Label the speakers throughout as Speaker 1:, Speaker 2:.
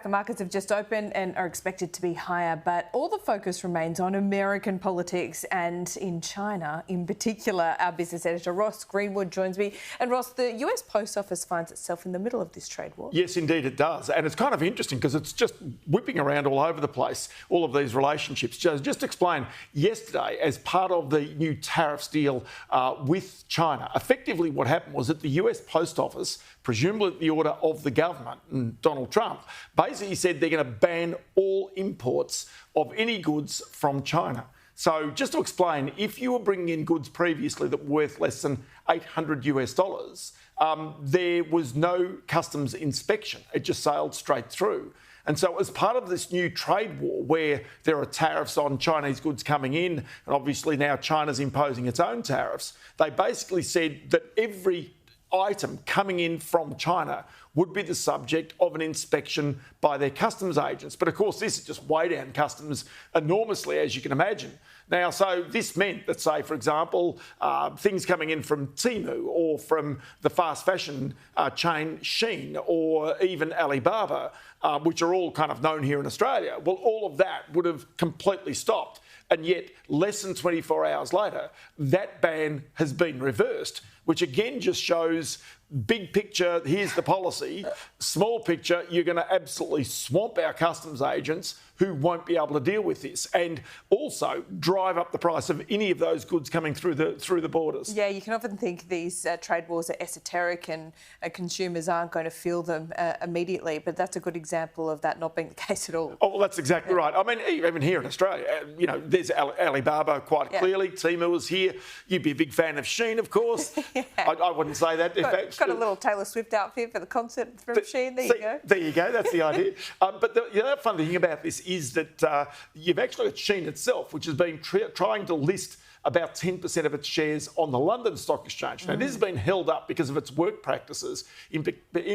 Speaker 1: The markets have just opened and are expected to be higher, but all the focus remains on American politics and in China in particular. Our business editor Ross Greenwood joins me. And Ross, the US Post Office finds itself in the middle of this trade war.
Speaker 2: Yes, indeed it does. And it's kind of interesting because it's just whipping around all over the place, all of these relationships. Just explain, yesterday, as part of the new tariffs deal with China, effectively what happened was that the US Post Office, presumably at the order of the government and Donald Trump, basically said they're going to ban all imports of any goods from China. So just to explain, if you were bringing in goods previously that were worth less than $800 US, there was no customs inspection. It just sailed straight through. And so as part of this new trade war where there are tariffs on Chinese goods coming in, and obviously now China's imposing its own tariffs, they basically said that every item coming in from China would be the subject of an inspection by their customs agents. But of course, this is just way down customs enormously, as you can imagine. Now, so this meant that, say, for example, things coming in from Temu or from the fast fashion chain Shein or even Alibaba, which are all kind of known here in Australia, well, all of that would have completely stopped. And yet, less than 24 hours later, that ban has been reversed, which again just shows big picture, here's the policy, small picture, you're going to absolutely swamp our customs agents who won't be able to deal with this, and also drive up the price of any of those goods coming through the borders.
Speaker 1: Yeah, you can often think these trade wars are esoteric and consumers aren't going to feel them immediately, but that's a good example of that not being the case at all.
Speaker 2: Oh, well, that's exactly right. I mean, even here in Australia, you know, there's Alibaba quite clearly. Temu is here. You'd be a big fan of Shein, of course.
Speaker 1: Yeah.
Speaker 2: I wouldn't say that.
Speaker 1: Got a little Taylor Swift outfit for the concert from Shein. There you go.
Speaker 2: There you go. That's the idea. But the other fun thing about this is that you've actually got Shein itself, which has been trying to list about 10% of its shares on the London Stock Exchange. Now, this has been held up because of its work practices, in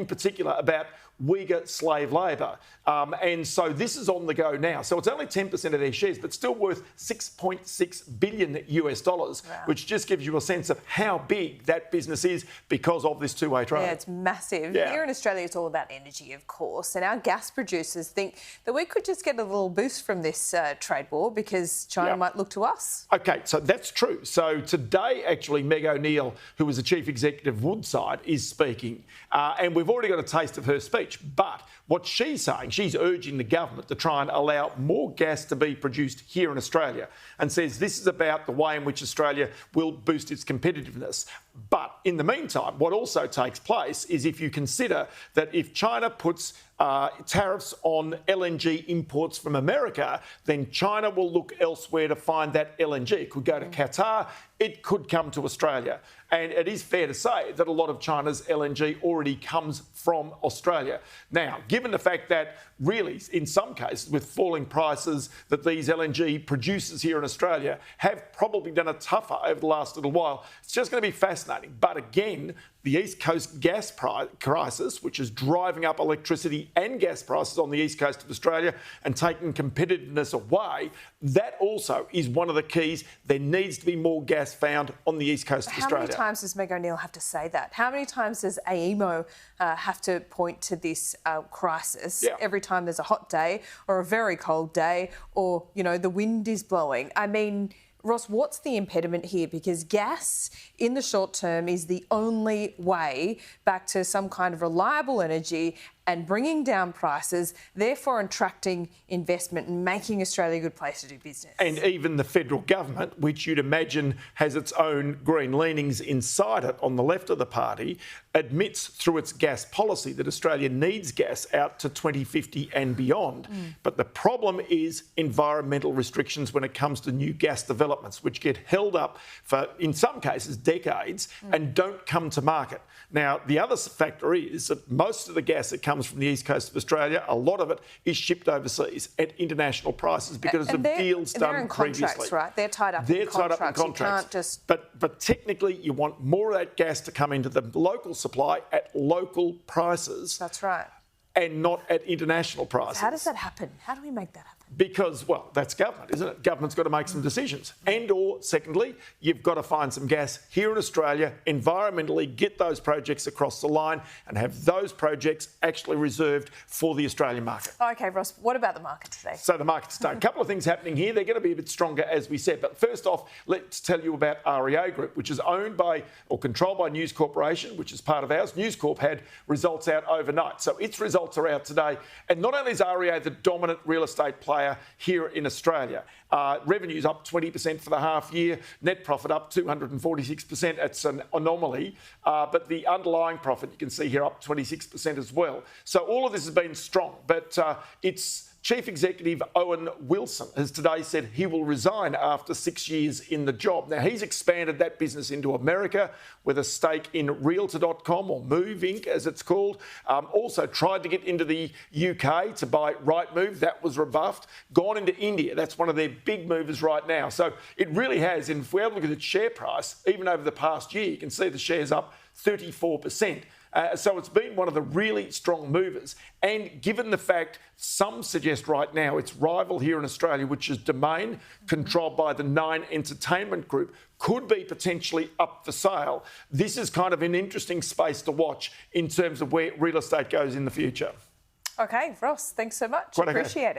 Speaker 2: particular about Uyghur slave labour. And so this is on the go now. So it's only 10% of their shares, but still worth $6.6 billion US, wow, which just gives you a sense of how big that business is because of this two-way trade.
Speaker 1: Yeah, it's massive.
Speaker 2: Yeah.
Speaker 1: Here in Australia, it's all about energy, of course. And our gas producers think that we could just get a little boost from this trade war because China might look to us.
Speaker 2: OK, so that's true. So today, actually, Meg O'Neill, who is the Chief Executive of Woodside, is speaking. And we've already got a taste of her speech. But what she's saying, she's urging the government to try and allow more gas to be produced here in Australia, and says this is about the way in which Australia will boost its competitiveness. But in the meantime, what also takes place is if you consider that if China puts tariffs on LNG imports from America, then China will look elsewhere to find that LNG. It could go to Qatar, it could come to Australia. And it is fair to say that a lot of China's LNG already comes from Australia. Now, given the fact that really, in some cases, with falling prices, that these LNG producers here in Australia have probably done it tougher over the last little while, it's just going to be fascinating. But again, the East Coast gas crisis, which is driving up electricity and gas prices on the east coast of Australia and taking competitiveness away, that also is one of the keys. There needs to be more gas found on the east coast of Australia.
Speaker 1: How many times does Meg O'Neill have to say that? How many times does AEMO have to point to this crisis every time there's a hot day or a very cold day or, you know, the wind is blowing? I mean, Ross, what's the impediment here? Because gas in the short term is the only way back to some kind of reliable energy and bringing down prices, therefore attracting investment and making Australia a good place to do business.
Speaker 2: And even the federal government, which you'd imagine has its own green leanings inside it on the left of the party, admits through its gas policy that Australia needs gas out to 2050 and beyond. But the problem is environmental restrictions when it comes to new gas developments, which get held up for, in some cases, decades and don't come to market. Now, the other factor is that most of the gas that comes from the east coast of Australia, a lot of it is shipped overseas at international prices because of deals done previously.
Speaker 1: Contracts, right? They're tied up in contracts.
Speaker 2: They're tied up in contracts.
Speaker 1: You can't just...
Speaker 2: But technically, you want more of that gas to come into the local supply at local prices.
Speaker 1: That's right.
Speaker 2: and not at international prices.
Speaker 1: How does that happen? How do we make that happen?
Speaker 2: Because, well, that's government, isn't it? Government's got to make some decisions. And or, secondly, you've got to find some gas here in Australia, environmentally get those projects across the line and have those projects actually reserved for the Australian market.
Speaker 1: OK, Ross, what about the market today?
Speaker 2: So the market today, a couple of things happening here. They're going to be a bit stronger, as we said. But first off, let's tell you about REA Group, which is owned by or controlled by News Corporation, which is part of ours. News Corp had results out overnight. So its results are out today. And not only is REA the dominant real estate player here in Australia. Revenue's up 20% for the half year, net profit up 246%. It's an anomaly, but the underlying profit, you can see here, up 26% as well. So all of this has been strong, but it's Chief Executive Owen Wilson has today said he will resign after 6 years in the job. Now, he's expanded that business into America with a stake in Realtor.com, or Move Inc, as it's called. Also tried to get into the UK to buy Rightmove. That was rebuffed. Gone into India. That's one of their big movers right now. So it really has, and if we have a look at its share price, even over the past year, you can see the share's up 34%. So it's been one of the really strong movers. And given the fact some suggest right now its rival here in Australia, which is Domain, controlled by the Nine Entertainment Group, could be potentially up for sale, this is kind of an interesting space to watch in terms of where real estate goes in the future.
Speaker 1: OK, Ross, thanks so much.
Speaker 2: Quite
Speaker 1: Appreciate it.